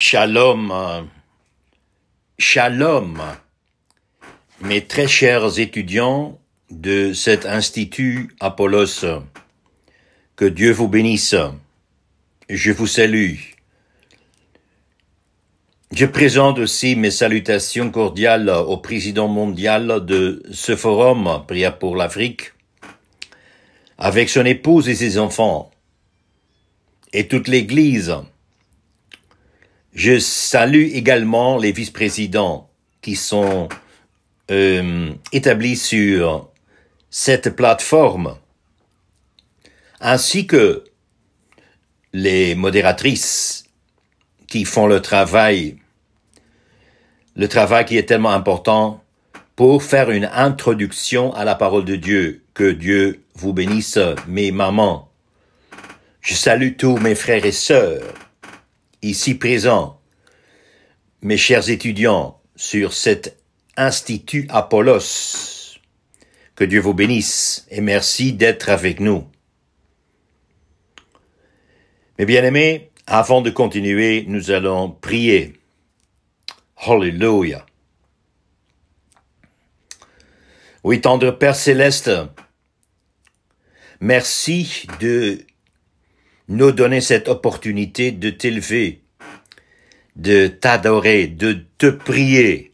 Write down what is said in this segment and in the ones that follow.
Shalom, shalom, mes très chers étudiants de cet institut Apollos, que Dieu vous bénisse. Je vous salue. Je présente aussi mes salutations cordiales au président mondial de ce forum, Prière pour l'Afrique, avec son épouse et ses enfants, et toute l'Église. Je salue également les vice-présidents qui sont établis sur cette plateforme, ainsi que les modératrices qui font le travail qui est tellement important pour faire une introduction à la parole de Dieu. Que Dieu vous bénisse, mes mamans. Je salue tous mes frères et sœurs ici présents, mes chers étudiants sur cet institut Apollos. Que Dieu vous bénisse et merci d'être avec nous. Mes bien-aimés, avant de continuer, nous allons prier. Alléluia. Oui, tendre Père Céleste, merci de nous donner cette opportunité de t'élever, de t'adorer, de te prier,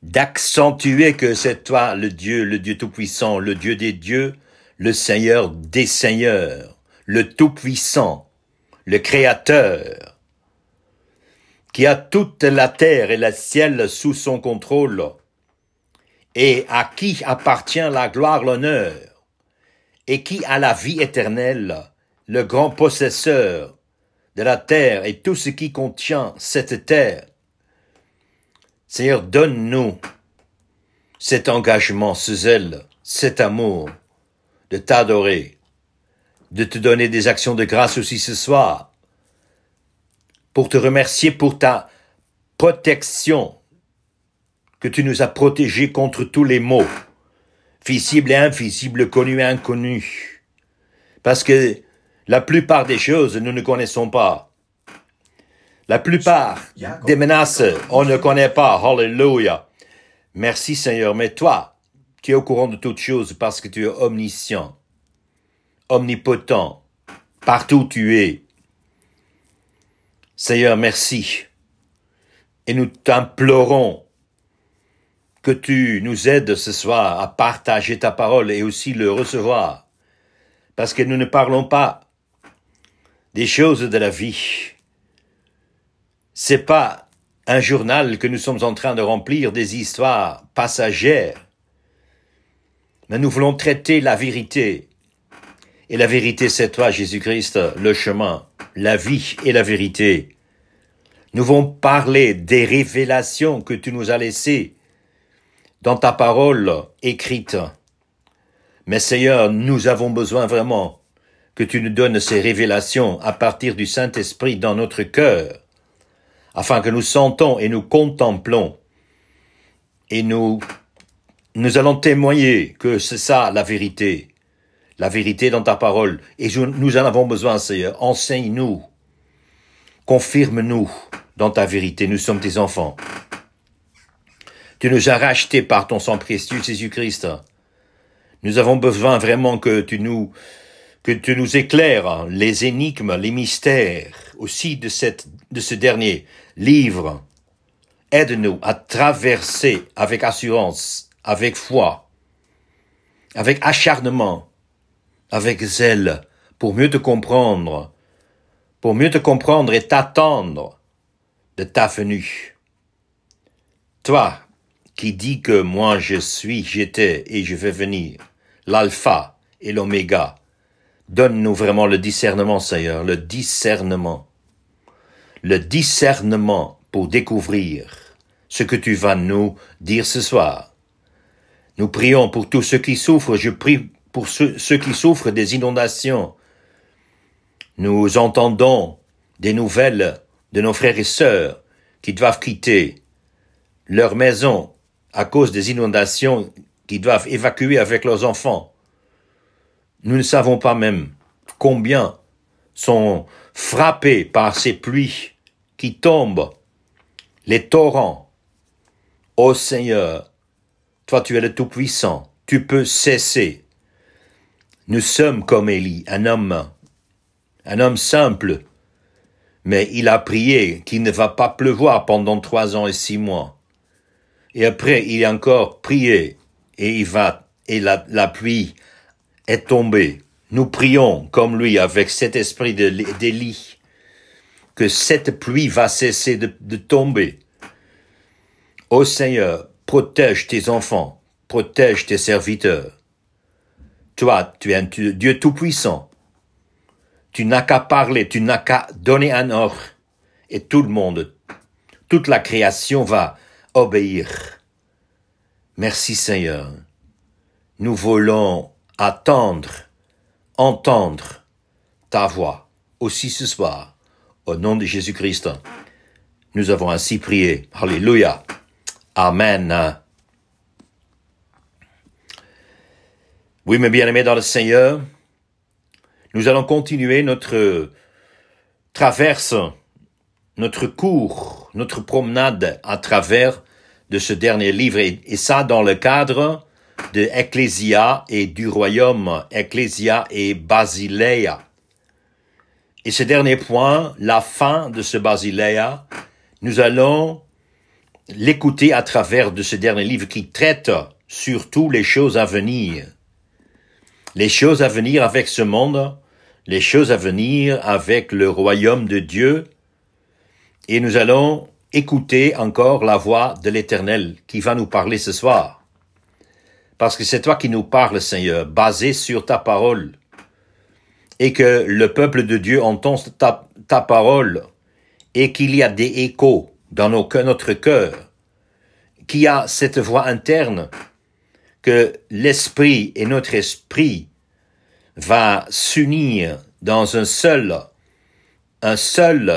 d'accentuer que c'est toi le Dieu Tout-Puissant, le Dieu des dieux, le Seigneur des seigneurs, le Tout-Puissant, le Créateur, qui a toute la terre et le ciel sous son contrôle, et à qui appartient la gloire, l'honneur, et qui a la vie éternelle, le grand possesseur de la terre et tout ce qui contient cette terre. Seigneur, donne-nous cet engagement, ce zèle, cet amour de t'adorer, de te donner des actions de grâce aussi ce soir, pour te remercier pour ta protection, que tu nous as protégés contre tous les maux, visibles et invisibles, connus et inconnus. Parce que la plupart des choses, nous ne connaissons pas. La plupart des menaces, on ne connaît pas. Alléluia. Merci Seigneur, mais toi, tu es au courant de toutes choses parce que tu es omniscient, omnipotent, partout où tu es. Seigneur, merci. Et nous t'implorons que tu nous aides ce soir à partager ta parole et aussi le recevoir. Parce que nous ne parlons pas des choses de la vie. C'est pas un journal que nous sommes en train de remplir des histoires passagères. Mais nous voulons traiter la vérité. Et la vérité, c'est toi, Jésus-Christ, le chemin, la vie et la vérité. Nous voulons parler des révélations que tu nous as laissées dans ta parole écrite. Mais Seigneur, nous avons besoin vraiment que tu nous donnes ces révélations à partir du Saint-Esprit dans notre cœur, afin que nous sentons et nous contemplons. Et nous allons témoigner que c'est ça la vérité dans ta parole. Et nous en avons besoin, Seigneur. Enseigne-nous, confirme-nous dans ta vérité. Nous sommes tes enfants. Tu nous as rachetés par ton sang précieux, Jésus-Christ. Nous avons besoin vraiment que tu nous éclaires les énigmes, les mystères aussi de ce dernier livre. Aide-nous à traverser avec assurance, avec foi, avec acharnement, avec zèle, pour mieux te comprendre et t'attendre de ta venue. Toi qui dis que moi je suis, j'étais et je vais venir, l'alpha et l'oméga, donne-nous vraiment le discernement, Seigneur, le discernement pour découvrir ce que tu vas nous dire ce soir. Nous prions pour tous ceux qui souffrent, je prie pour ceux qui souffrent des inondations. Nous entendons des nouvelles de nos frères et sœurs qui doivent quitter leur maison à cause des inondations, qui doivent évacuer avec leurs enfants. Nous ne savons pas même combien sont frappés par ces pluies qui tombent, les torrents. Ô Seigneur, toi tu es le Tout-Puissant, tu peux cesser. Nous sommes comme Élie, un homme simple, mais il a prié qu'il ne va pas pleuvoir pendant 3 ans et 6 mois. Et après, il a encore prié, et la pluie est tombée. Nous prions comme lui, avec cet esprit d'Élie, que cette pluie va cesser de tomber. Ô Seigneur, protège tes enfants, protège tes serviteurs. Toi, tu es un Dieu tout-puissant. Tu n'as qu'à parler, tu n'as qu'à donner un ordre, et tout le monde, toute la création va obéir. Merci Seigneur. Nous voulons entendre ta voix, aussi ce soir. Au nom de Jésus-Christ, nous avons ainsi prié. Alléluia. Amen. Oui, mes bien-aimés dans le Seigneur, nous allons continuer notre traverse, notre cours, notre promenade à travers de ce dernier livre, et ça dans le cadre de Ecclésia et du royaume, Ecclésia et Basileia. Et ce dernier point, la fin de ce Basileia, nous allons l'écouter à travers de ce dernier livre qui traite surtout les choses à venir. Les choses à venir avec ce monde, les choses à venir avec le royaume de Dieu. Et nous allons écouter encore la voix de l'Éternel qui va nous parler ce soir. Parce que c'est toi qui nous parles, Seigneur, basé sur ta parole. Et que le peuple de Dieu entend ta parole et qu'il y a des échos dans notre cœur, qu'il y a cette voix interne, que l'esprit et notre esprit va s'unir dans un seul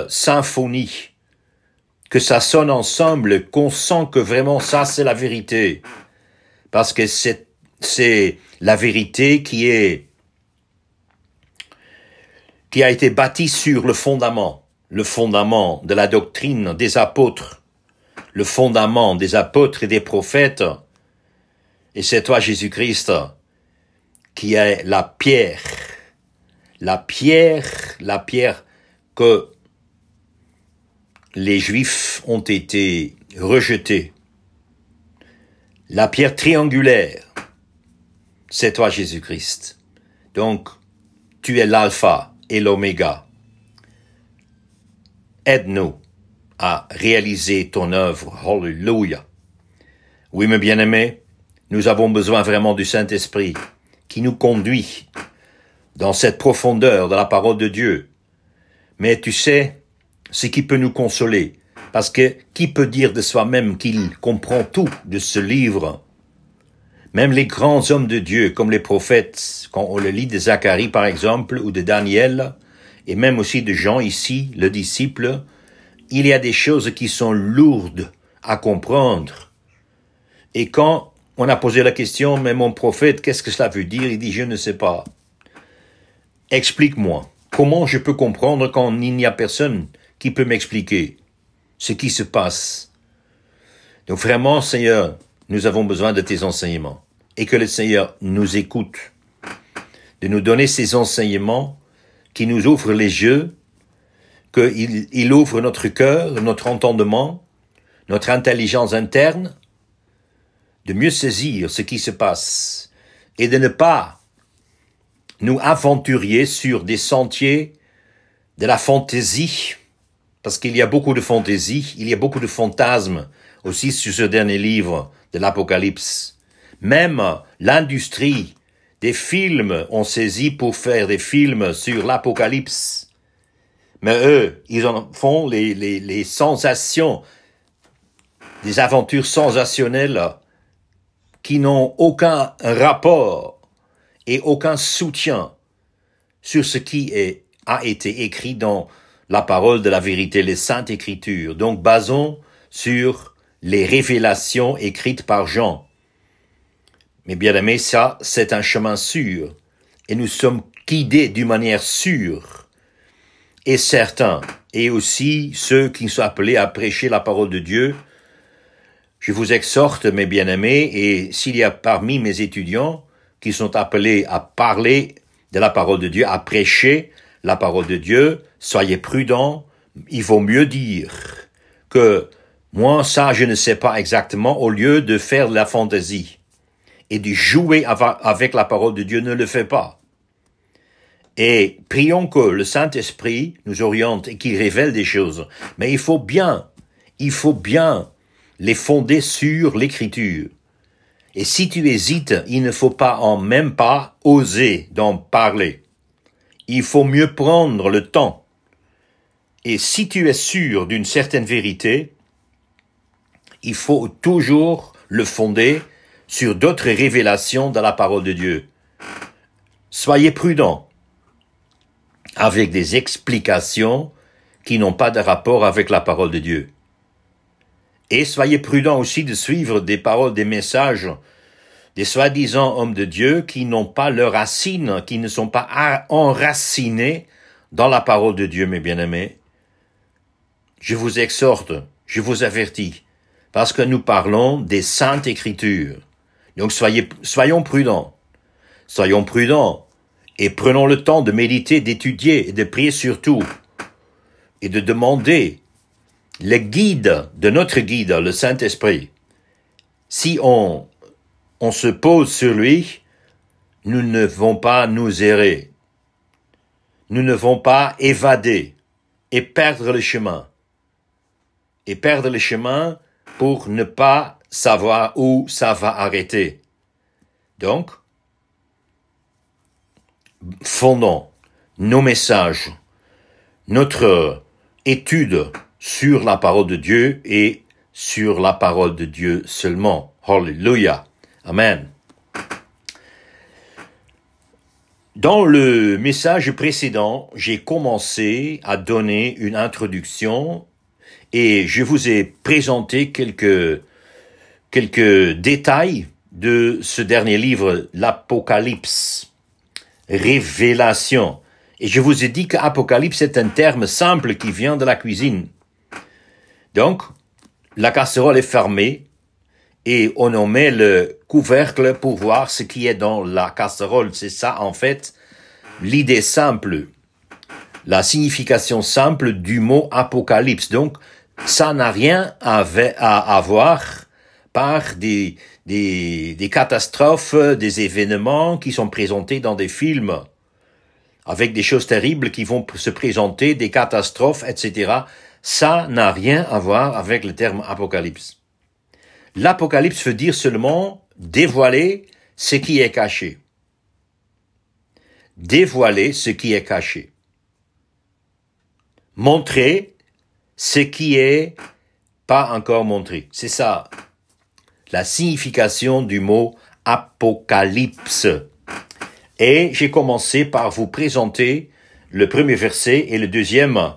symphonie, que ça sonne ensemble, qu'on sent que vraiment ça c'est la vérité, parce que c'est la vérité qui a été bâtie sur le fondament de la doctrine des apôtres, le fondament des apôtres et des prophètes, et c'est toi Jésus-Christ qui est la pierre que les Juifs ont été rejetés. La pierre triangulaire, c'est toi Jésus-Christ. Donc, tu es l'alpha et l'oméga. Aide-nous à réaliser ton œuvre. Alléluia. Oui, mes bien-aimés, nous avons besoin vraiment du Saint-Esprit qui nous conduit dans cette profondeur de la parole de Dieu. Mais tu sais, ce qui peut nous consoler, parce que qui peut dire de soi-même qu'il comprend tout de ce livre? Même les grands hommes de Dieu, comme les prophètes, quand on le lit de Zacharie par exemple, ou de Daniel, et même aussi de Jean ici, le disciple, il y a des choses qui sont lourdes à comprendre. Et quand on a posé la question, mais mon prophète, qu'est-ce que cela veut dire? Il dit, je ne sais pas. Explique-moi. Comment je peux comprendre quand il n'y a personne qui peut m'expliquer ce qui se passe? Donc vraiment, Seigneur, nous avons besoin de tes enseignements. Et que le Seigneur nous écoute. De nous donner ces enseignements qui nous ouvrent les yeux, qu'il ouvre notre cœur, notre entendement, notre intelligence interne, de mieux saisir ce qui se passe et de ne pas nous aventurier sur des sentiers de la fantaisie, parce qu'il y a beaucoup de fantaisie, il y a beaucoup de fantasmes aussi sur ce dernier livre de l'Apocalypse. Même l'industrie des films ont saisi pour faire des films sur l'Apocalypse. Mais eux, ils en font les sensations, des aventures sensationnelles qui n'ont aucun rapport et aucun soutien sur ce qui a été écrit dans la parole de la vérité, les Saintes Écritures. Donc, basons sur les révélations écrites par Jean. Mais bien aimé, ça, c'est un chemin sûr. Et nous sommes guidés d'une manière sûre. et certains, et aussi ceux qui sont appelés à prêcher la parole de Dieu, je vous exhorte, mes bien-aimés, et s'il y a parmi mes étudiants qui sont appelés à parler de la parole de Dieu, à prêcher la parole de Dieu, soyez prudents. Il vaut mieux dire que moi, ça, je ne sais pas exactement, au lieu de faire de la fantaisie et de jouer avec la parole de Dieu, ne le fais pas. Et prions que le Saint-Esprit nous oriente et qu'il révèle des choses. Mais il faut bien les fonder sur l'Écriture. Et si tu hésites, il ne faut même pas oser d'en parler. Il faut mieux prendre le temps. Et si tu es sûr d'une certaine vérité, il faut toujours le fonder sur d'autres révélations de la parole de Dieu. Soyez prudents avec des explications qui n'ont pas de rapport avec la parole de Dieu. Et soyez prudents aussi de suivre des paroles, des messages, des soi-disant hommes de Dieu qui n'ont pas leurs racines, qui ne sont pas enracinés dans la parole de Dieu, mes bien-aimés. Je vous exhorte, je vous avertis, parce que nous parlons des Saintes Écritures. Donc soyons prudents. Soyons prudents et prenons le temps de méditer, d'étudier et de prier surtout et de demander le guide de notre guide, le Saint-Esprit. Si on se pose sur lui, nous ne devons pas nous errer. Nous ne devons pas évader et perdre le chemin. Et perdre le chemin pour ne pas savoir où ça va arrêter. Donc, fondons nos messages, notre étude sur la parole de Dieu et sur la parole de Dieu seulement. Alléluia. Amen. Dans le message précédent, j'ai commencé à donner une introduction et je vous ai présenté quelques détails de ce dernier livre, l'Apocalypse, Révélation. Et je vous ai dit qu'Apocalypse est un terme simple qui vient de la cuisine. Donc, la casserole est fermée et on en met le couvercle pour voir ce qui est dans la casserole. C'est ça, en fait, l'idée simple, la signification simple du mot apocalypse. Donc, ça n'a rien à voir par des catastrophes, des événements qui sont présentés dans des films, avec des choses terribles qui vont se présenter, des catastrophes, etc. Ça n'a rien à voir avec le terme apocalypse. L'Apocalypse veut dire seulement dévoiler ce qui est caché. Dévoiler ce qui est caché. Montrer ce qui est pas encore montré. C'est ça, la signification du mot apocalypse. Et j'ai commencé par vous présenter le premier verset et le deuxième.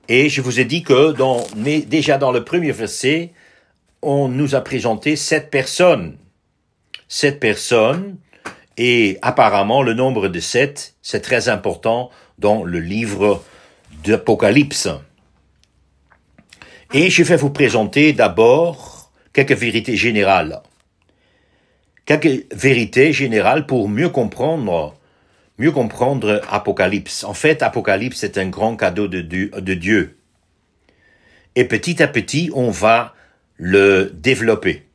Et je vous ai dit que déjà dans le premier verset, on nous a présenté 7 personnes. 7 personnes, et apparemment le nombre de 7, c'est très important dans le livre d'Apocalypse. Et je vais vous présenter d'abord quelques vérités générales. Quelques vérités générales pour mieux comprendre Apocalypse. En fait, Apocalypse est un grand cadeau de Dieu. Et petit à petit, on va le développer.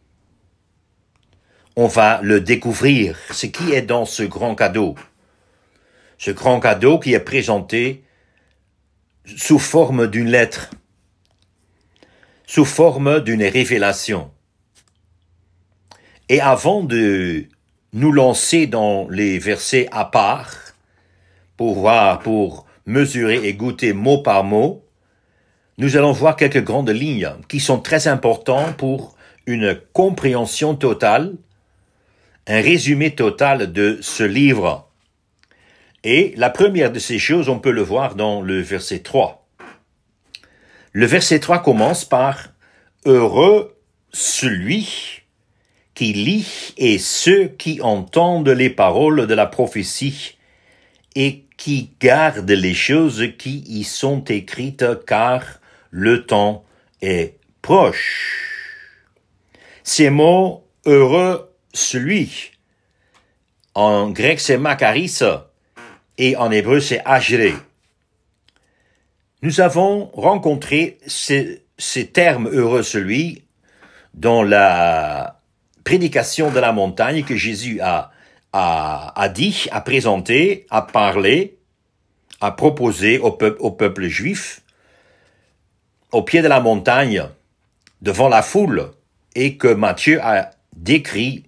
On va le découvrir, ce qui est dans ce grand cadeau. Ce grand cadeau qui est présenté sous forme d'une lettre, sous forme d'une révélation. Et avant de nous lancer dans les versets à part, pour mesurer et goûter mot par mot, nous allons voir quelques grandes lignes qui sont très importantes pour une compréhension totale, un résumé total de ce livre. Et la première de ces choses, on peut le voir dans le verset 3. Le verset 3 commence par « Heureux celui qui lit et ceux qui entendent les paroles de la prophétie et qui garde les choses qui y sont écrites, car le temps est proche. Ces mots, heureux celui, en grec c'est makaris, et en hébreu c'est ajré. Nous avons rencontré ces termes heureux celui dans la prédication de la montagne que Jésus a dit, a présenté, a parlé, a proposé au peuple juif, au pied de la montagne, devant la foule, et que Matthieu a décrit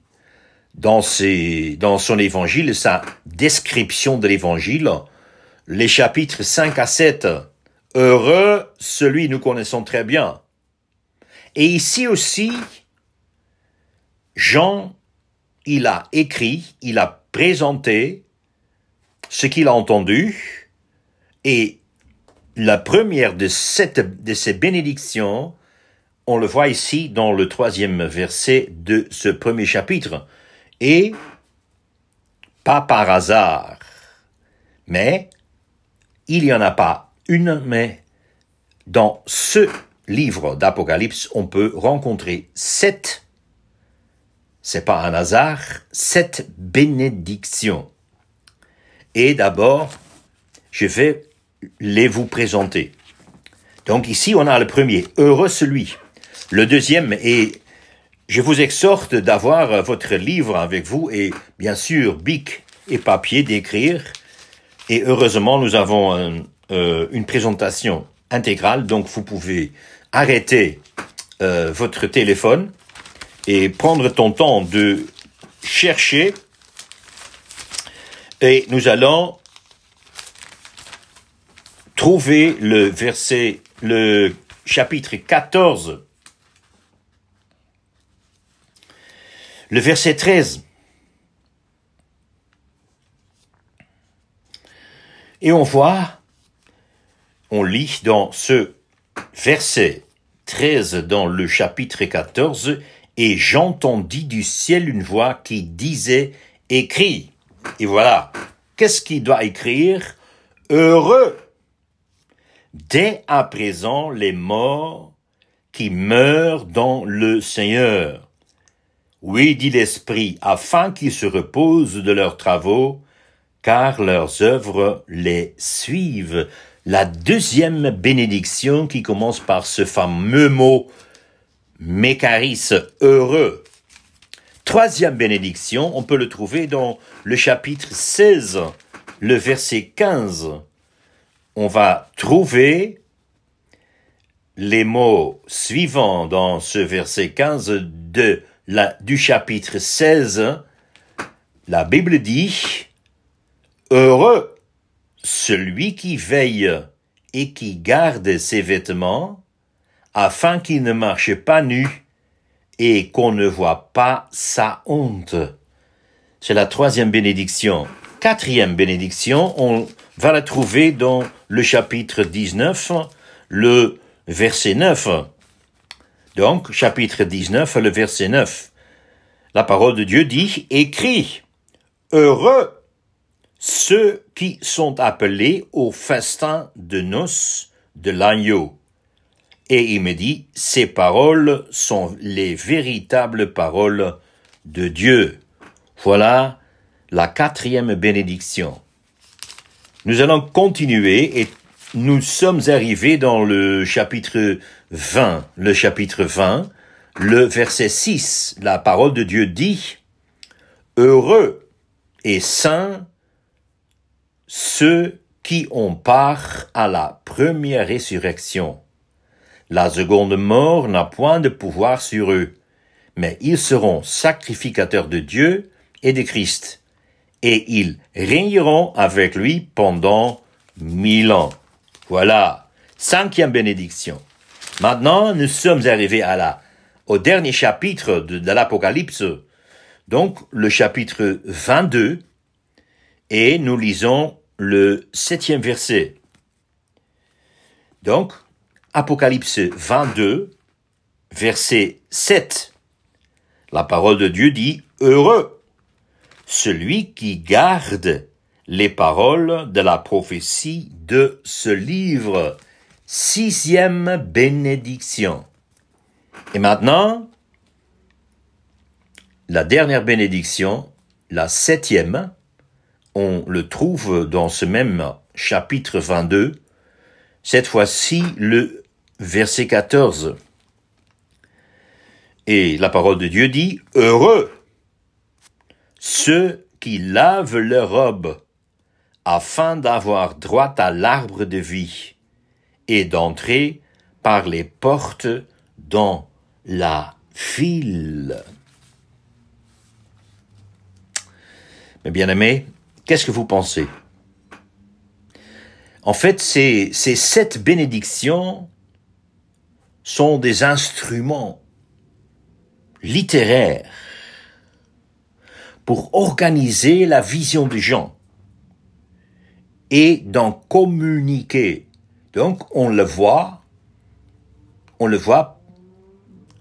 dans son évangile, sa description de l'évangile, les chapitres 5 à 7. Heureux celui nous connaissons très bien. Et ici aussi, Jean, il a écrit, il a présenté ce qu'il a entendu, et la première de ces bénédictions, on le voit ici dans le 3e verset de ce premier chapitre. Et pas par hasard, mais il n'y en a pas une, mais dans ce livre d'Apocalypse, on peut rencontrer 7, c'est pas un hasard, 7 bénédictions. Et d'abord, je vais les vous présenter. Donc ici, on a le premier, heureux celui. Le deuxième est, je vous exhorte d'avoir votre livre avec vous et bien sûr, bic et papier d'écrire. Et heureusement, nous avons une présentation intégrale, donc vous pouvez arrêter votre téléphone et prendre ton temps de chercher. Et nous allons trouver le chapitre 14, le verset 13. Et on lit dans ce verset 13 dans le chapitre 14, « Et j'entendis du ciel une voix qui disait, écris. » Et voilà, qu'est-ce qu'il doit écrire? Heureux, dès à présent les morts qui meurent dans le Seigneur. Oui, dit l'Esprit, afin qu'ils se reposent de leurs travaux, car leurs œuvres les suivent. La deuxième bénédiction qui commence par ce fameux mot mécaris, heureux. Troisième bénédiction, on peut le trouver dans le chapitre 16, le verset 15. On va trouver les mots suivants dans ce verset 15 du chapitre 16. La Bible dit, « Heureux celui qui veille et qui garde ses vêtements, afin qu'il ne marche pas nu et qu'on ne voit pas sa honte. » C'est la troisième bénédiction. Quatrième bénédiction, on va la trouver dans le chapitre 19, le verset 9. Donc, chapitre 19, le verset 9. La parole de Dieu dit, « Écris, heureux ceux qui sont appelés au festin de noces de l'agneau. » Et il me dit, ces paroles sont les véritables paroles de Dieu. Voilà la quatrième bénédiction. Nous allons continuer et nous sommes arrivés dans le chapitre 20. Le chapitre 20, le verset 6, la parole de Dieu dit, « Heureux et saints ceux qui ont part à la première résurrection. La seconde mort n'a point de pouvoir sur eux, mais ils seront sacrificateurs de Dieu et de Christ, et ils régneront avec lui pendant 1000 ans. » Voilà, cinquième bénédiction. Maintenant, nous sommes arrivés au dernier chapitre de l'Apocalypse, donc le chapitre 22, et nous lisons le 7e verset. Donc, Apocalypse 22, verset 7. La parole de Dieu dit, « Heureux celui qui garde les paroles de la prophétie de ce livre. 6e bénédiction. Et maintenant, la dernière bénédiction, la 7e, on le trouve dans ce même chapitre 22, cette fois-ci le verset 14. Et la parole de Dieu dit, « Heureux ceux qui lavent leurs robes, afin d'avoir droit à l'arbre de vie, et d'entrer par les portes dans la ville. » Mes bien-aimés, qu'est-ce que vous pensez? En fait, ces 7 bénédictions sont des instruments littéraires pour organiser la vision des gens et d'en communiquer. Donc, on le voit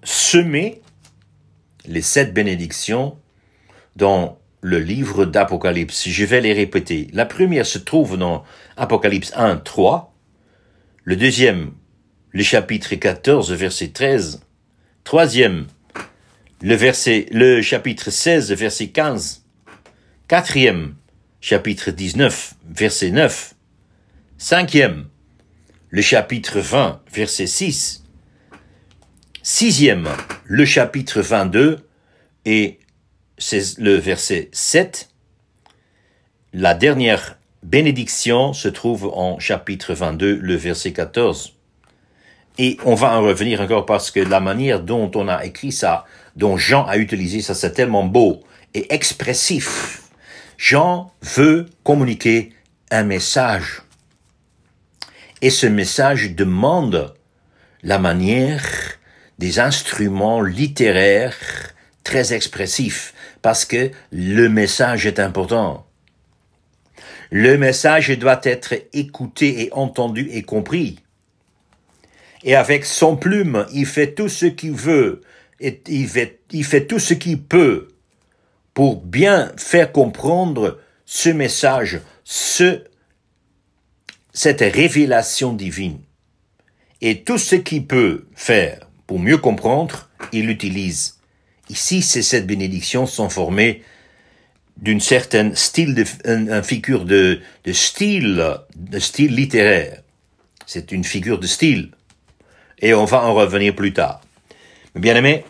semer les 7 bénédictions dans le livre d'Apocalypse. Je vais les répéter. La première se trouve dans Apocalypse 1, 3. Le deuxième, le chapitre 14, verset 13. Troisième, le chapitre 16, verset 15. Quatrième, chapitre 19, verset 9. Cinquième, le chapitre 20, verset 6. Sixième, le chapitre 22 et c'est le verset 7. La dernière bénédiction se trouve en chapitre 22, le verset 14. Et on va en revenir encore parce que la manière dont on a écrit ça, dont Jean a utilisé ça, c'est tellement beau et expressif. Jean veut communiquer un message. Et ce message demande la manière des instruments littéraires très expressifs, parce que le message est important. Le message doit être écouté et entendu et compris. Et avec son plume, il fait tout ce qu'il veut, et il fait tout ce qu'il peut pour bien faire comprendre ce message, cette révélation divine. Et tout ce qu'il peut faire pour mieux comprendre, il l'utilise. Ici, ces 7 bénédictions sont formées d'une certaine une figure de style littéraire. C'est une figure de style. Et on va en revenir plus tard. Bien aimé,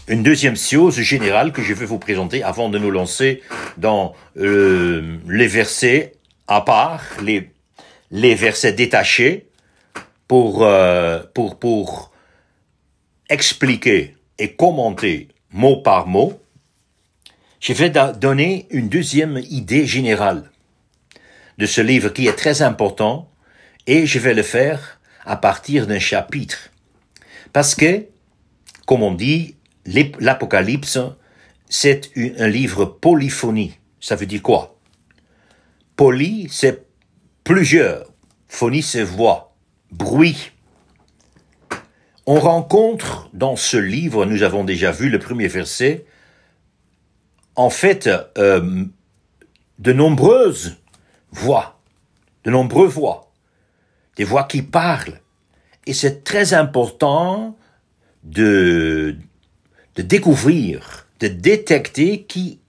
une deuxième chose générale que je vais vous présenter avant de nous lancer dans les versets à part, les versets détachés pour expliquer et commenter mot par mot. Je vais donner une deuxième idée générale de ce livre qui est très important et je vais le faire à partir d'un chapitre. Parce que, comme on dit, l'Apocalypse, c'est un livre polyphonie. Ça veut dire quoi? Poly, c'est plusieurs. Phonie, c'est voix, bruit. On rencontre dans ce livre, nous avons déjà vu le premier verset, en fait, de nombreuses voix, des voix qui parlent. Et c'est très important de découvrir, de détecter qui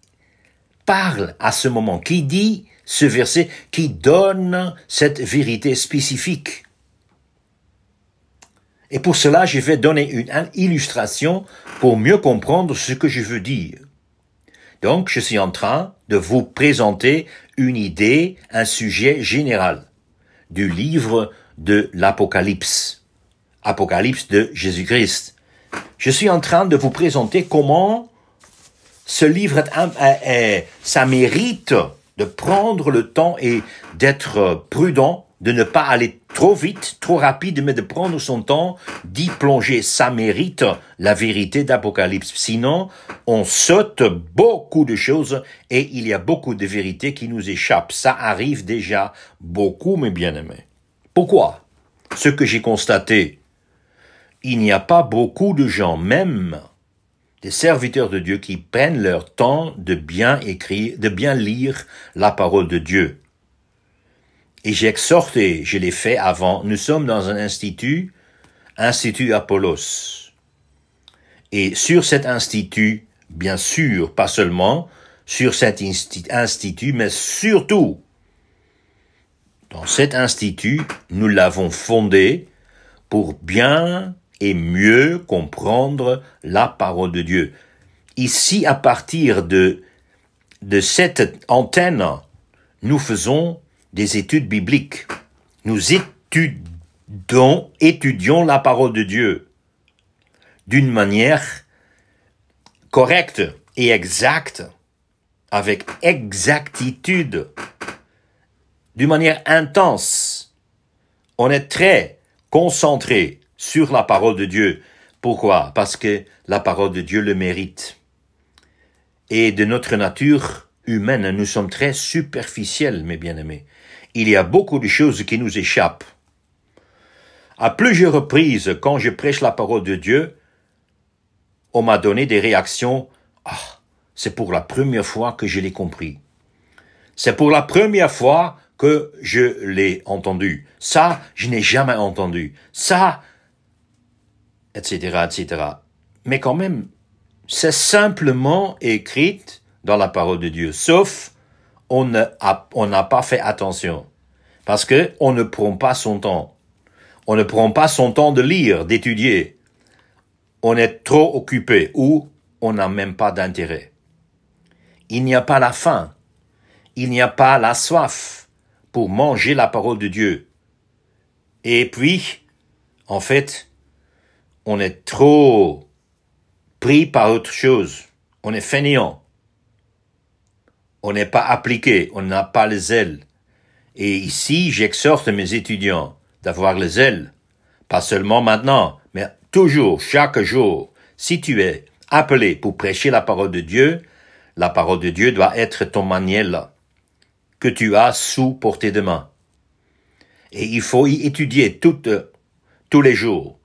parle à ce moment, qui dit ce verset, qui donne cette vérité spécifique. Et pour cela, je vais donner une illustration pour mieux comprendre ce que je veux dire. Donc, je suis en train de vous présenter une idée, un sujet général du livre de l'Apocalypse. Apocalypse de Jésus-Christ. Je suis en train de vous présenter comment ce livre, ça mérite de prendre le temps et d'être prudent, de ne pas aller trop vite, trop rapide, mais de prendre son temps, d'y plonger. Ça mérite la vérité d'Apocalypse. Sinon, on saute beaucoup de choses et il y a beaucoup de vérités qui nous échappent. Ça arrive déjà beaucoup, mes bien-aimés. Pourquoi? Ce que j'ai constaté, il n'y a pas beaucoup de gens, même des serviteurs de Dieu qui prennent leur temps de bien écrire, de bien lire la parole de Dieu. Et j'ai exhorté, je l'ai fait avant, nous sommes dans un institut Apollos. Et sur cet institut, bien sûr, pas seulement sur cet institut, mais surtout, dans cet institut, nous l'avons fondé pour bien et mieux comprendre la parole de Dieu. Ici, à partir de cette antenne, nous faisons des études bibliques. Nous étudions la parole de Dieu d'une manière correcte et exacte, avec exactitude, d'une manière intense. On est très concentré sur la parole de Dieu. Pourquoi? Parce que la parole de Dieu le mérite. Et de notre nature humaine, nous sommes très superficiels, mes bien-aimés. Il y a beaucoup de choses qui nous échappent. À plusieurs reprises, quand je prêche la parole de Dieu, on m'a donné des réactions. C'est pour la première fois que je l'ai compris. C'est pour la première fois que je l'ai entendu. Ça, je n'ai jamais entendu. Ça, etc., etc. Mais quand même, c'est simplement écrit dans la parole de Dieu. Sauf, on n'a pas fait attention. Parce que on ne prend pas son temps. On ne prend pas son temps de lire, d'étudier. On est trop occupé ou on n'a même pas d'intérêt. Il n'y a pas la faim. Il n'y a pas la soif pour manger la parole de Dieu. Et puis, en fait, on est trop pris par autre chose. On est fainéant. On n'est pas appliqué. On n'a pas le zèle. Et ici, j'exhorte mes étudiants d'avoir le zèle. Pas seulement maintenant, mais toujours, chaque jour. Si tu es appelé pour prêcher la parole de Dieu doit être ton manuel que tu as sous portée de main. Et il faut y étudier tous les jours.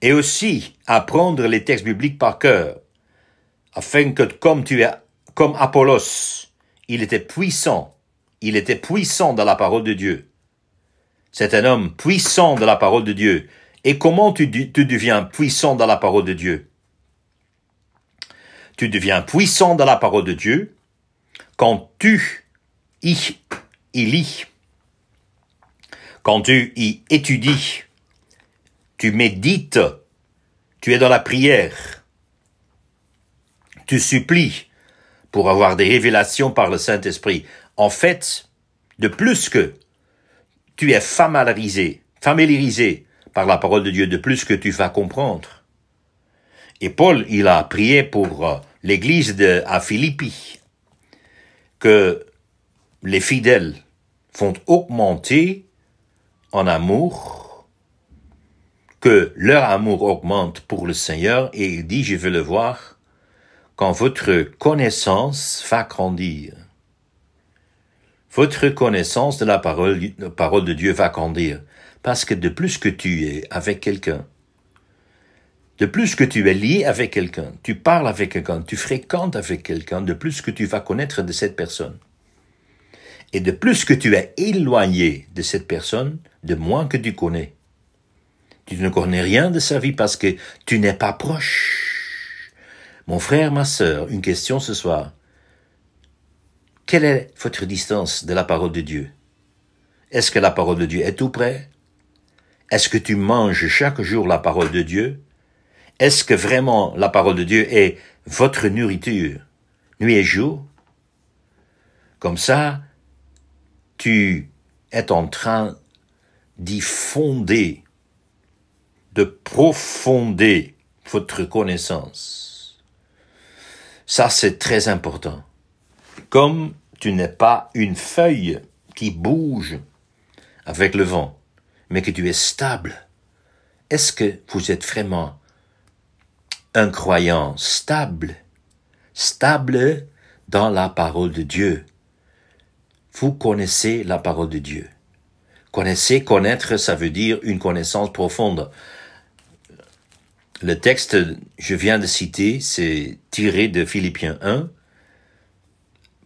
Et aussi apprendre les textes bibliques par cœur, afin que comme Apollos, il était puissant dans la parole de Dieu. C'est un homme puissant dans la parole de Dieu. Et comment tu deviens puissant dans la parole de Dieu? Tu deviens puissant dans la parole de Dieu quand tu y lis, quand tu y étudies, tu médites, tu es dans la prière, tu supplies pour avoir des révélations par le Saint-Esprit. En fait, de plus que tu es familiarisé par la parole de Dieu, de plus que tu vas comprendre. Et Paul, il a prié pour l'église à Philippi, que les fidèles font augmenter en amour, que leur amour augmente pour le Seigneur, et il dit, je veux le voir quand votre connaissance va grandir. Votre connaissance de la parole de Dieu va grandir. Parce que de plus que tu es avec quelqu'un, de plus que tu es lié avec quelqu'un, tu parles avec quelqu'un, tu fréquentes avec quelqu'un, de plus que tu vas connaître de cette personne. Et de plus que tu es éloigné de cette personne, de moins que tu connais. Tu ne connais rien de sa vie parce que tu n'es pas proche. Mon frère, ma sœur, une question ce soir. Quelle est votre distance de la parole de Dieu? Est-ce que la parole de Dieu est tout près? Est-ce que tu manges chaque jour la parole de Dieu? Est-ce que vraiment la parole de Dieu est votre nourriture, nuit et jour? Comme ça, tu es en train d'y fonder, de profonder votre connaissance. Ça, c'est très important. Comme tu n'es pas une feuille qui bouge avec le vent, mais que tu es stable. Est-ce que vous êtes vraiment un croyant stable dans la parole de Dieu? Vous connaissez la parole de Dieu. Connaître, ça veut dire une connaissance profonde. Le texte que je viens de citer, c'est tiré de Philippiens 1.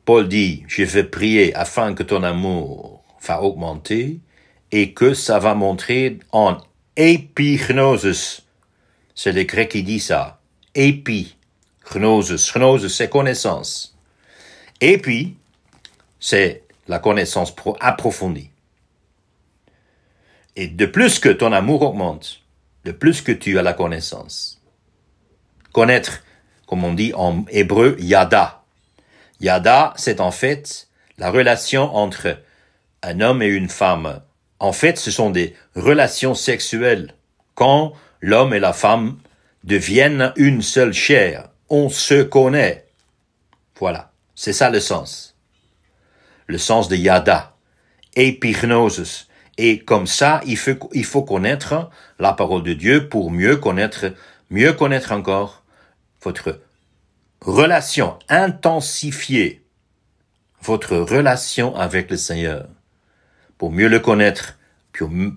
Paul dit, je vais prier afin que ton amour va augmenter et que ça va montrer en epignosis. C'est le grec qui dit ça. Epignosis. Gnosis, c'est connaissance. Et puis, c'est la connaissance approfondie. Et de plus que ton amour augmente, de plus que tu as la connaissance. Connaître, comme on dit en hébreu, yada. Yada, c'est en fait la relation entre un homme et une femme. En fait, ce sont des relations sexuelles. Quand l'homme et la femme deviennent une seule chair, on se connaît. Voilà, c'est ça le sens. Le sens de yada. Epignosis. Et comme ça, il faut connaître la parole de Dieu pour mieux connaître encore votre relation, intensifier votre relation avec le Seigneur, pour mieux le connaître,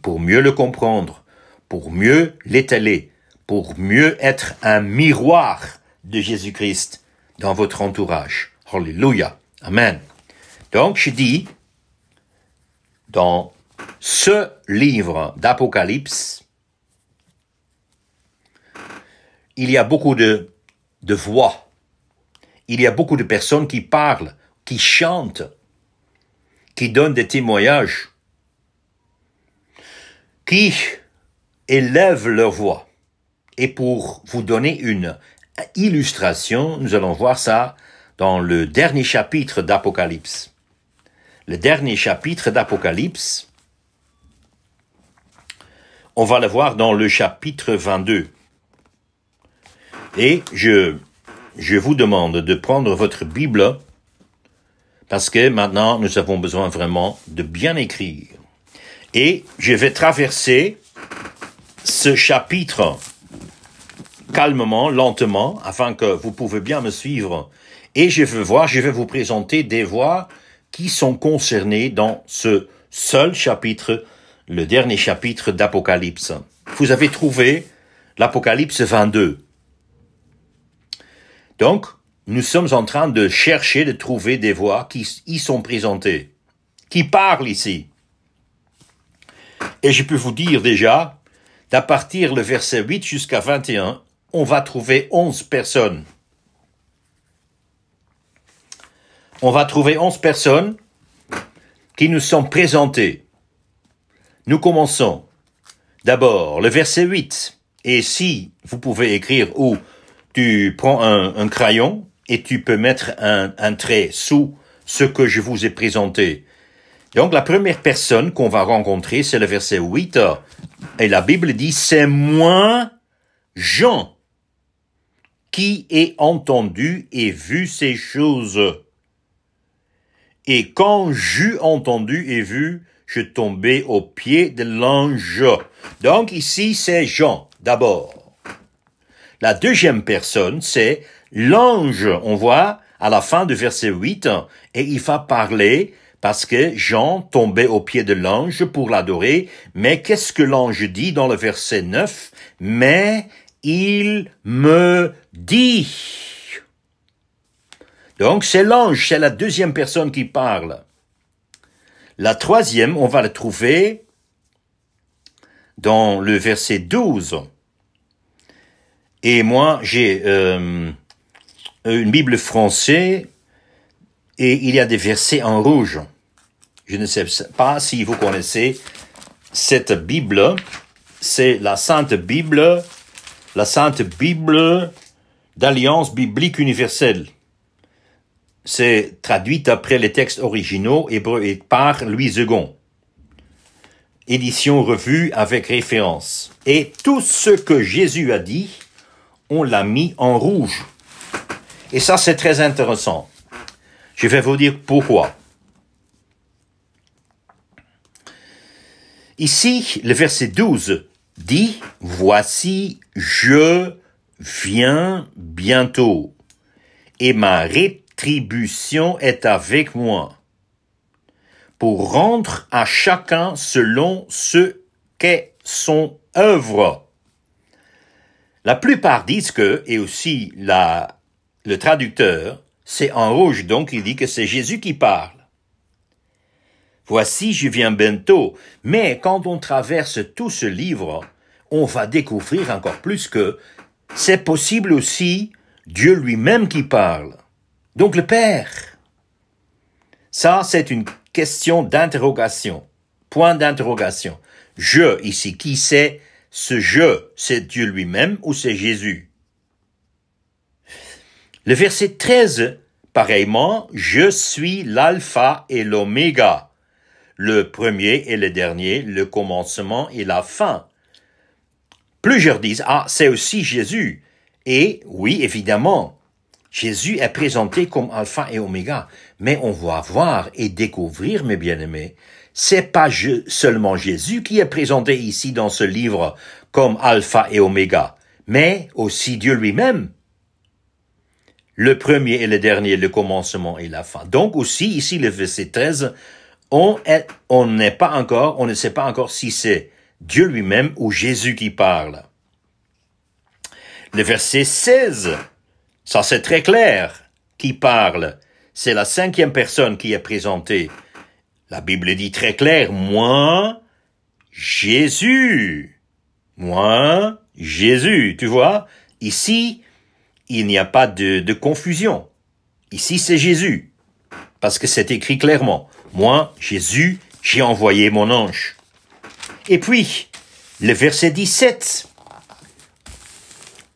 pour mieux le comprendre, pour mieux l'étaler, pour mieux être un miroir de Jésus-Christ dans votre entourage. Alléluia. Amen. Donc, je dis, dans ce livre d'Apocalypse, il y a beaucoup de voix. Il y a beaucoup de personnes qui parlent, qui chantent, qui donnent des témoignages, qui élèvent leur voix. Et pour vous donner une illustration, nous allons voir ça dans le dernier chapitre d'Apocalypse. Le dernier chapitre d'Apocalypse, on va le voir dans le chapitre 22. Et je vous demande de prendre votre Bible, parce que maintenant, nous avons besoin vraiment de bien écrire. Et je vais traverser ce chapitre calmement, lentement, afin que vous pouvez bien me suivre. Et je vais vous présenter des voix qui sont concernées dans ce seul chapitre, le dernier chapitre d'Apocalypse. Vous avez trouvé l'Apocalypse 22. Donc, nous sommes en train de chercher, de trouver des voix qui y sont présentées, qui parlent ici. Et je peux vous dire déjà, d'à partir le verset 8 jusqu'à 21, on va trouver 11 personnes. On va trouver 11 personnes qui nous sont présentées. Nous commençons. D'abord, le verset 8. Et si vous pouvez écrire ou tu prends un crayon et tu peux mettre un trait sous ce que je vous ai présenté. Donc, la première personne qu'on va rencontrer, c'est le verset 8. Et la Bible dit, c'est moi, Jean, qui ai entendu et vu ces choses. Et quand j'eus entendu et vu, je tombais aux pieds de l'ange. Donc, ici, c'est Jean, d'abord. La deuxième personne, c'est l'ange. On voit à la fin du verset 8, et il va parler parce que Jean tombait aux pieds de l'ange pour l'adorer. Mais qu'est-ce que l'ange dit dans le verset 9? Mais il me dit. Donc c'est l'ange, c'est la deuxième personne qui parle. La troisième, on va la trouver dans le verset 12. Et moi, j'ai une Bible française et il y a des versets en rouge. Je ne sais pas si vous connaissez cette Bible. C'est la Sainte Bible d'Alliance biblique universelle. C'est traduite après les textes originaux hébreux et par Louis II. Édition revue avec référence. Et tout ce que Jésus a dit, on l'a mis en rouge. Et ça, c'est très intéressant. Je vais vous dire pourquoi. Ici, le verset 12 dit, « Voici, je viens bientôt, et ma rétribution est avec moi, pour rendre à chacun selon ce qu'est son œuvre. » La plupart disent que, et aussi le traducteur, c'est en rouge, donc il dit que c'est Jésus qui parle. Voici, je viens bientôt. Mais quand on traverse tout ce livre, on va découvrir encore plus que c'est possible aussi Dieu lui-même qui parle. Donc le Père. Ça, c'est une question d'interrogation. Point d'interrogation. Je, ici, qui c'est ce je? C'est Dieu lui-même ou c'est Jésus? Le verset 13, pareillement, je suis l'alpha et l'oméga. Le premier et le dernier, le commencement et la fin. Plusieurs disent, c'est aussi Jésus. Et oui, évidemment, Jésus est présenté comme alpha et oméga. Mais on va voir et découvrir, mes bien-aimés, c'est pas seulement Jésus qui est présenté ici dans ce livre comme alpha et oméga, mais aussi Dieu lui-même. Le premier et le dernier, le commencement et la fin. Donc aussi, ici, le verset 13, on ne sait pas encore si c'est Dieu lui-même ou Jésus qui parle. Le verset 16, ça c'est très clair, qui parle. C'est la 5e personne qui est présentée. La Bible dit très clair, moi, Jésus. Moi, Jésus. Tu vois, ici, il n'y a pas de confusion. Ici, c'est Jésus. Parce que c'est écrit clairement. Moi, Jésus, j'ai envoyé mon ange. Et puis, le verset 17.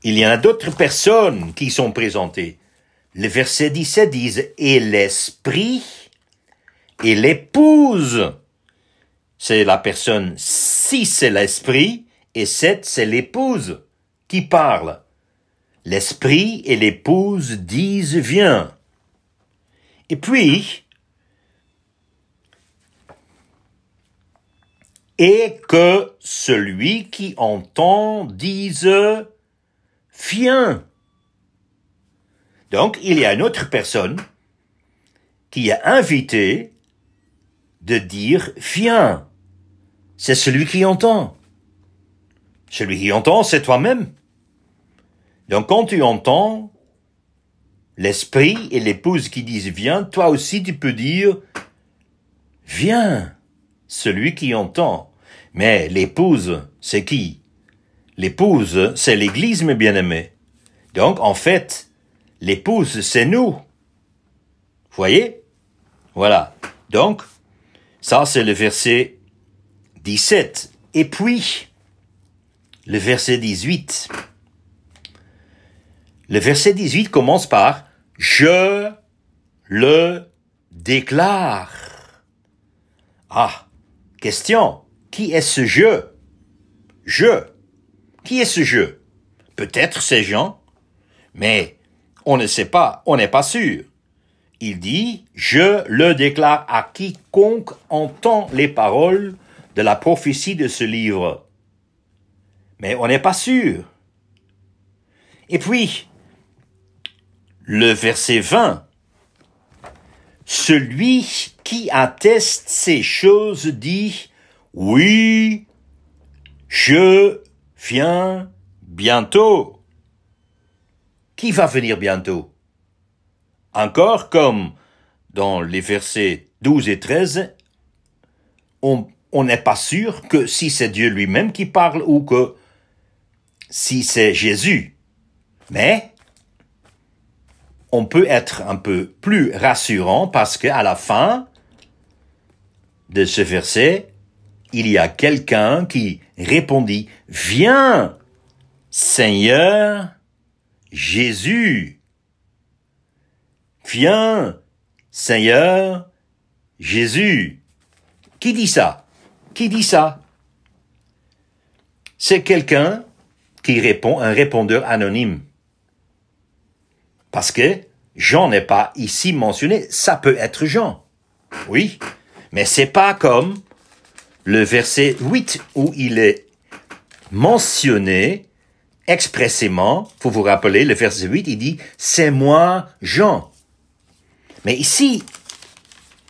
Il y en a d'autres personnes qui sont présentées. Le verset 17 dit « Et l'esprit et l'épouse ». C'est la personne 6, c'est l'esprit, et 7, c'est l'épouse qui parle. L'esprit et l'épouse disent « Viens ». Et puis, et que celui qui entend dise « Viens ». Donc, il y a une autre personne qui est invitée de dire « Viens ». C'est celui qui entend. Celui qui entend, c'est toi-même. Donc, quand tu entends l'esprit et l'épouse qui disent « Viens », toi aussi tu peux dire « Viens ». Celui qui entend. Mais l'épouse, c'est qui? L'épouse, c'est l'Église, mes bien-aimés. Donc, en fait, l'épouse, c'est nous. Vous voyez? Voilà. Donc, ça, c'est le verset 17. Et puis, le verset 18. Le verset 18 commence par « Je le déclare ». Question. Qui est ce je? Je. Qui est ce je? Peut-être c'est Jean, mais on ne sait pas, on n'est pas sûr. Il dit, je le déclare à quiconque entend les paroles de la prophétie de ce livre. Mais on n'est pas sûr. Et puis, le verset 20. Celui qui atteste ces choses dit, oui, je viens bientôt. Qui va venir bientôt? Encore comme dans les versets 12 et 13, on n'est pas sûr que si c'est Dieu lui-même qui parle ou que si c'est Jésus. Mais on peut être un peu plus rassurant parce qu'à la fin de ce verset, il y a quelqu'un qui répondit, « Viens, Seigneur Jésus. Viens, Seigneur Jésus. » Qui dit ça? Qui dit ça? C'est quelqu'un qui répond, un répondeur anonyme. Parce que Jean n'est pas ici mentionné, ça peut être Jean. Oui, mais c'est pas comme le verset 8 où il est mentionné expressément, faut vous rappeler, le verset 8, il dit « C'est moi, Jean ». Mais ici,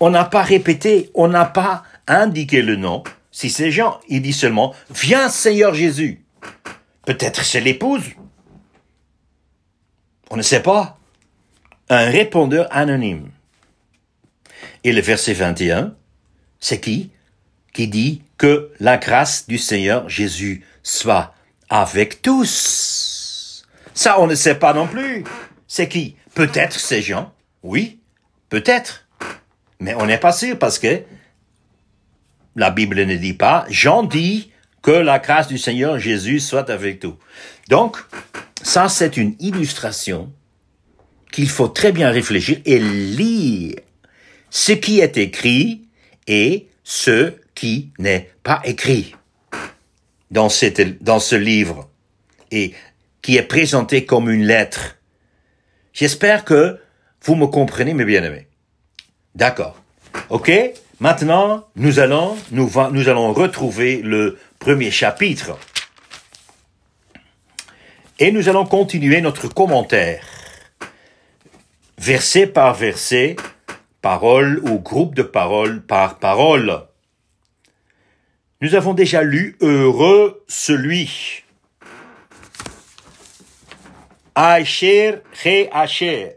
on n'a pas répété, on n'a pas indiqué le nom. Si c'est Jean, il dit seulement « Viens, Seigneur Jésus ». Peut-être c'est l'épouse, On ne sait pas. Un répondeur anonyme. Et le verset 21, c'est qui dit que la grâce du Seigneur Jésus soit avec tous. Ça, on ne sait pas non plus. C'est qui? Peut-être c'est Jean. Oui, peut-être. Mais on n'est pas sûr parce que la Bible ne dit pas. Jean dit que la grâce du Seigneur Jésus soit avec nous. Donc, ça, c'est une illustration qu'il faut très bien réfléchir et lire ce qui est écrit et ce qui n'est pas écrit dans ce livre et qui est présenté comme une lettre. J'espère que vous me comprenez, mes bien-aimés. D'accord. OK? Maintenant, nous allons retrouver le premier chapitre. Et nous allons continuer notre commentaire. Verset par verset, parole ou groupe de paroles par parole. Nous avons déjà lu « Heureux celui ». Asher he asher.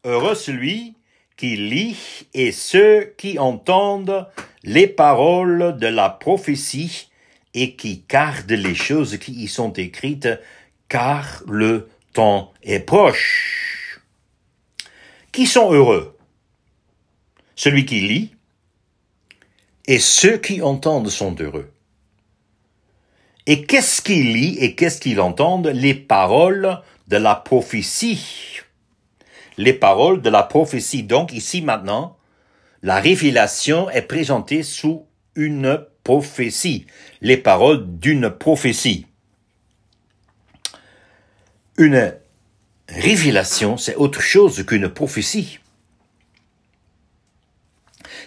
Heureux celui qui lit et ceux qui entendent les paroles de la prophétie et qui gardent les choses qui y sont écrites, car le temps est proche. Qui sont heureux? Celui qui lit et ceux qui entendent sont heureux. Et qu'est-ce qu'il lit et qu'est-ce qu'il entend? Les paroles de la prophétie. Les paroles de la prophétie. Donc ici maintenant, la révélation est présentée sous une prophétie. Les paroles d'une prophétie. Une révélation, c'est autre chose qu'une prophétie.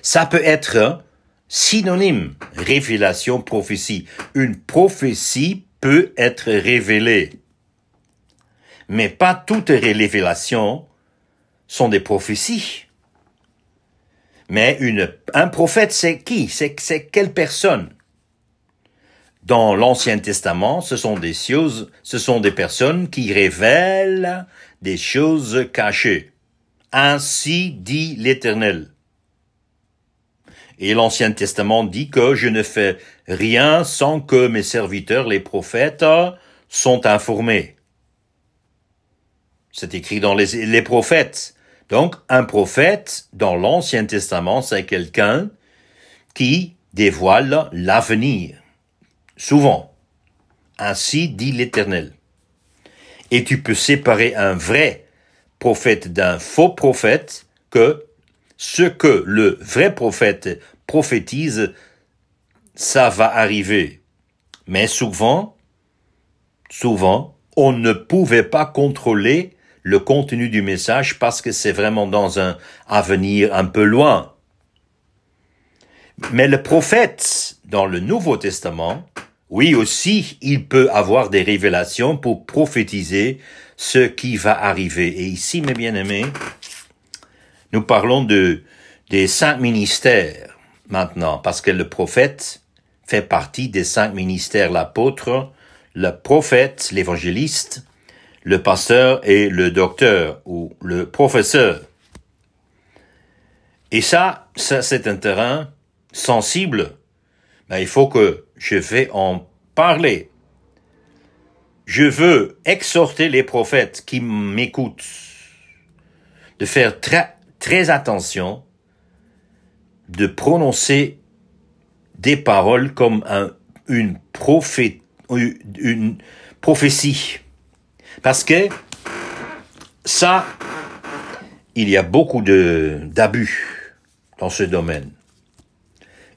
Ça peut être synonyme, révélation, prophétie. Une prophétie peut être révélée. Mais pas toutes les révélations sont des prophéties. Mais un prophète, c'est qui? C'est quelle personne? Dans l'Ancien Testament, ce sont des personnes qui révèlent des choses cachées. Ainsi dit l'Éternel. Et l'Ancien Testament dit que je ne fais rien sans que mes serviteurs, les prophètes, sont informés. C'est écrit dans les prophètes. Donc, un prophète, dans l'Ancien Testament, c'est quelqu'un qui dévoile l'avenir. Souvent. Ainsi dit l'Éternel. Et tu peux séparer un vrai prophète d'un faux prophète que ce que le vrai prophète prophétise, ça va arriver. Mais souvent, on ne pouvait pas contrôler le contenu du message parce que c'est vraiment dans un avenir un peu loin. Mais le prophète, dans le Nouveau Testament, oui aussi, il peut avoir des révélations pour prophétiser ce qui va arriver. Et ici, mes bien-aimés, nous parlons des 5 ministères maintenant, parce que le prophète fait partie des 5 ministères, l'apôtre, le prophète, l'évangéliste, le pasteur et le docteur ou le professeur. Et ça c'est un terrain sensible. Mais il faut que je vais en parler. Je veux exhorter les prophètes qui m'écoutent de faire très attention de prononcer des paroles comme une prophétie. Parce que ça, il y a beaucoup d'abus dans ce domaine.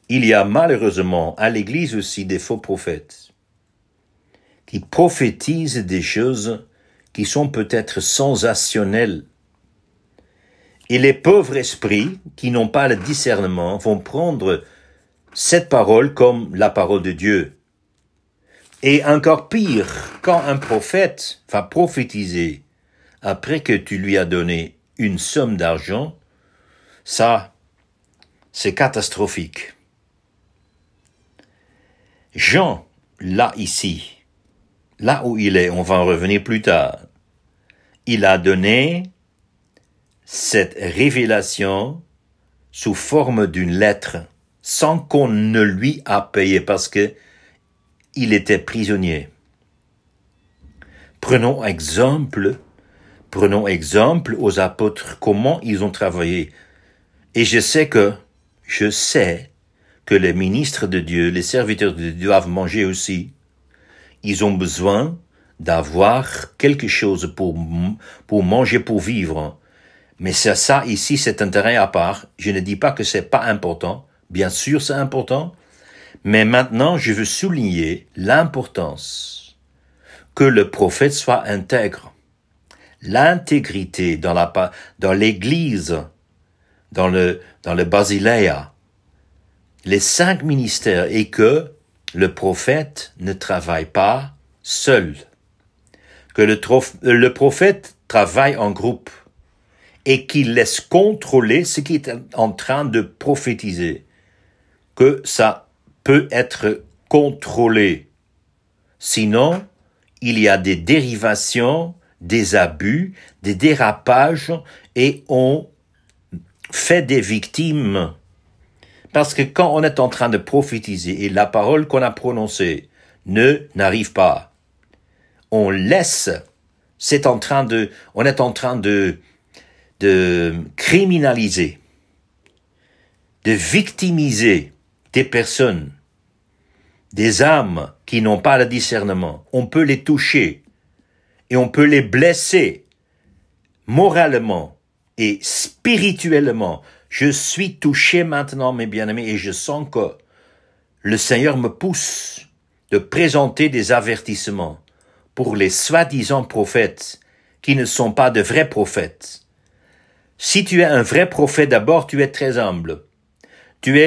Il y a malheureusement à l'Église aussi des faux prophètes qui prophétisent des choses qui sont peut-être sensationnelles. Et les pauvres esprits qui n'ont pas le discernement vont prendre cette parole comme la parole de Dieu. Et encore pire, quand un prophète va prophétiser après que tu lui as donné une somme d'argent, ça, c'est catastrophique. Jean, là où il est, on va en revenir plus tard, il a donné cette révélation sous forme d'une lettre, sans qu'on ne lui a payé, parce que il était prisonnier. Prenons exemple aux apôtres, comment ils ont travaillé. Et je sais que les ministres de Dieu, les serviteurs de Dieu doivent manger aussi. Ils ont besoin d'avoir quelque chose pour manger, pour vivre. Mais ça ici, c'est un terrain à part. Je ne dis pas que c'est pas important. Bien sûr, c'est important. Mais maintenant, je veux souligner l'importance que le prophète soit intègre. L'intégrité dans l'église, dans le basileia, les 5 ministères, et que le prophète ne travaille pas seul. Que le prophète travaille en groupe et qu'il laisse contrôler ce qui est en train de prophétiser. Que ça peut être contrôlé. Sinon, il y a des dérivations, des abus, des dérapages, et on fait des victimes. Parce que quand on est en train de prophétiser et la parole qu'on a prononcée n'arrive pas, on est en train de criminaliser, de victimiser des personnes, des âmes qui n'ont pas le discernement. On peut les toucher et on peut les blesser moralement et spirituellement. Je suis touché maintenant, mes bien-aimés, et je sens que le Seigneur me pousse de présenter des avertissements pour les soi-disant prophètes qui ne sont pas de vrais prophètes. Si tu es un vrai prophète, d'abord, tu es très humble. Tu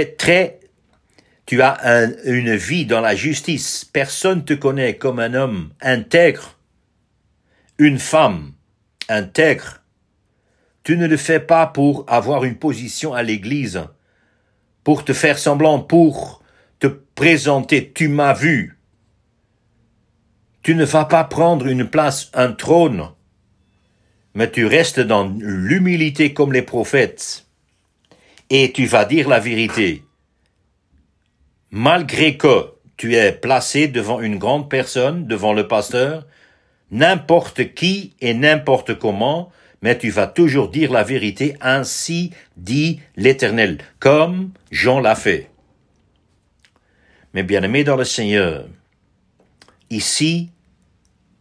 as une vie dans la justice. Personne te connaît comme un homme intègre, une femme intègre. Tu ne le fais pas pour avoir une position à l'église, pour te faire semblant, pour te présenter. Tu m'as vu. Tu ne vas pas prendre une place, un trône, mais tu restes dans l'humilité comme les prophètes. Et tu vas dire la vérité. Malgré que tu es placé devant une grande personne, devant le pasteur, n'importe qui et n'importe comment, mais tu vas toujours dire la vérité, ainsi dit l'Éternel, comme Jean l'a fait. Mais bien-aimés dans le Seigneur, ici,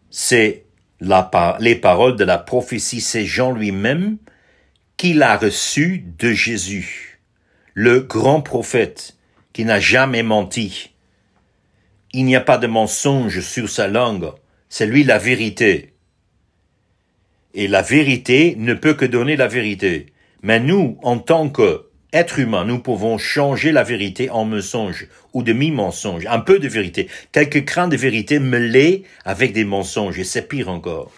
c'est les paroles de la prophétie, c'est Jean lui-même qui l'a reçu de Jésus, le grand prophète qui n'a jamais menti. Il n'y a pas de mensonge sur sa langue, c'est lui la vérité. Et la vérité ne peut que donner la vérité. Mais nous, en tant qu'êtres humains, nous pouvons changer la vérité en mensonge ou demi-mensonge, un peu de vérité. Quelques grains de vérité mêlés avec des mensonges, et c'est pire encore.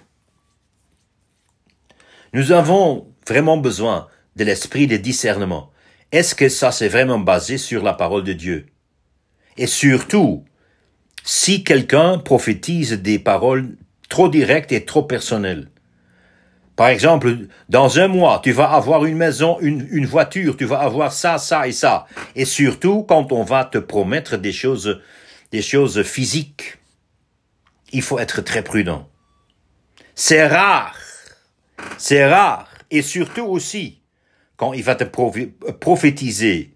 Nous avons vraiment besoin de l'esprit de discernement. Est-ce que ça c'est vraiment basé sur la parole de Dieu? Et surtout, si quelqu'un prophétise des paroles trop directes et trop personnelles, par exemple, dans un mois, tu vas avoir une maison, une voiture, tu vas avoir ça, ça et ça. Et surtout, quand on va te promettre des choses physiques, il faut être très prudent. C'est rare. Et surtout aussi, quand il va te prophétiser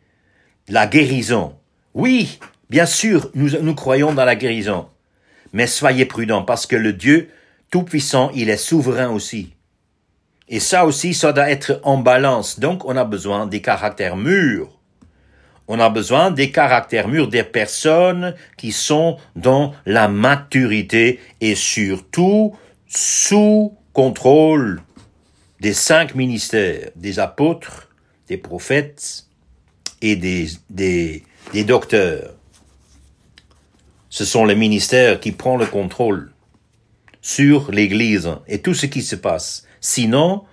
la guérison. Oui, bien sûr, nous croyons dans la guérison. Mais soyez prudents, parce que le Dieu Tout-Puissant, il est souverain aussi. Et ça aussi, ça doit être en balance. Donc, on a besoin des caractères mûrs. On a besoin des caractères mûrs, des personnes qui sont dans la maturité et surtout sous contrôle des 5 ministères, des apôtres, des prophètes et des docteurs. Ce sont les ministères qui prennent le contrôle sur l'Église et tout ce qui se passe. Sinon,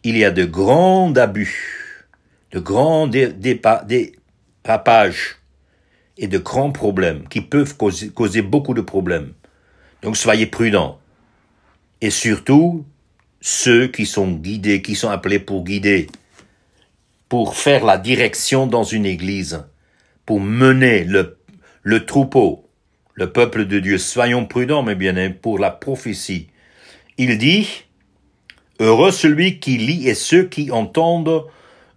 il y a de grands abus, de grands dérapages et de grands problèmes qui peuvent causer beaucoup de problèmes. Donc soyez prudents. Et surtout, ceux qui sont guidés, qui sont appelés pour guider, pour faire la direction dans une église, pour mener le troupeau, le peuple de Dieu. Soyons prudents, mes bien-aimés, pour la prophétie. Il dit, heureux celui qui lit et ceux qui entendent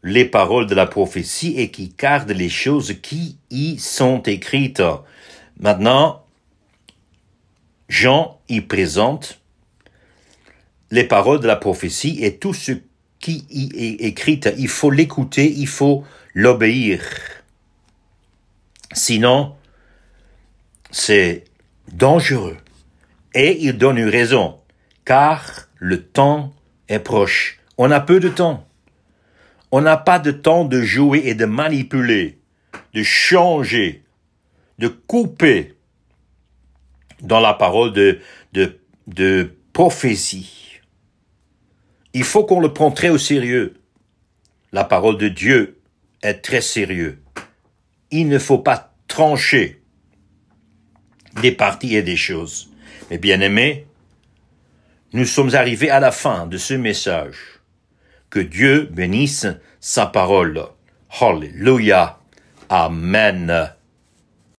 les paroles de la prophétie et qui gardent les choses qui y sont écrites. Maintenant, Jean y présente les paroles de la prophétie et tout ce qui y est écrit. Il faut l'écouter, il faut l'obéir. Sinon, c'est dangereux. Et il donne une raison, car le temps est proche. On a peu de temps. On n'a pas de temps de jouer et de manipuler, de changer, de couper dans la parole de prophétie. Il faut qu'on le prenne très au sérieux. La parole de Dieu est très sérieuse. Il ne faut pas trancher des parties et des choses. Mais bien aimés, nous sommes arrivés à la fin de ce message. Que Dieu bénisse sa parole. Alléluia. Amen.